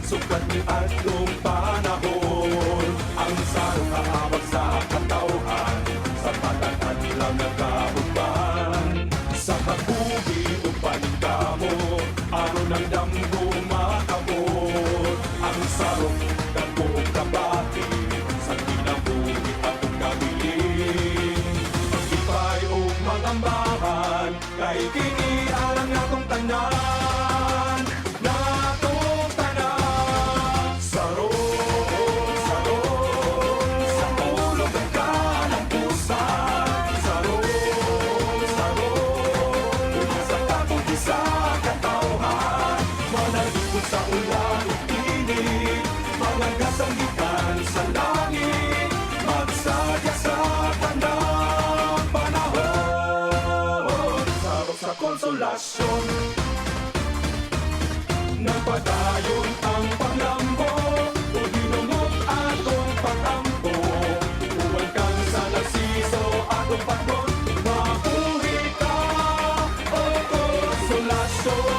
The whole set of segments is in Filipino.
sukat ni atong panahon. Ang sarong kahabag sa katawhan, sa patatan lang nagkauban. Sa kabuhi o paningkamo, aron ang damgo makabot. Ang sarong dagko o kabati, sa kinabuhi atong gabilin. Magsipay o magambahan, kay kini alang atong tanan. Natong tanan. Sarong, sarong, sa ulog ang kalampusan. Sarong, sarong, umasa ka kung di sa katawhan. Manalikod sa ulan o init, mga kasanggitan sa langit. Magsadya sa tanang panahon. Sarong sa konsolasyon, nagpadayon ang paglambo, o hinungog atong pag-ampo. Uwan kang sa nagsiso atong patron, mabuhi ka o konsolasyon.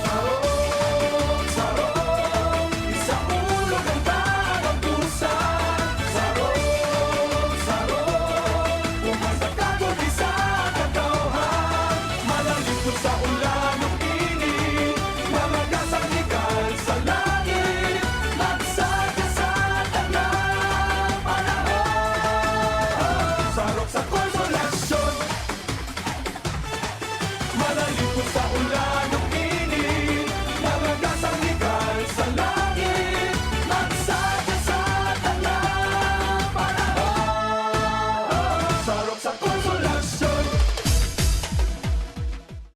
Sarong, sarong, sa ulog ang talampusan. Sarong, sarong, umasa ka kung di sa katawhan. Malalikod sa ulan o init, mga kasangitan sa langit. Magsadya sa tanang panahon. Sarok sa konsolasyon, malalikod sa ulan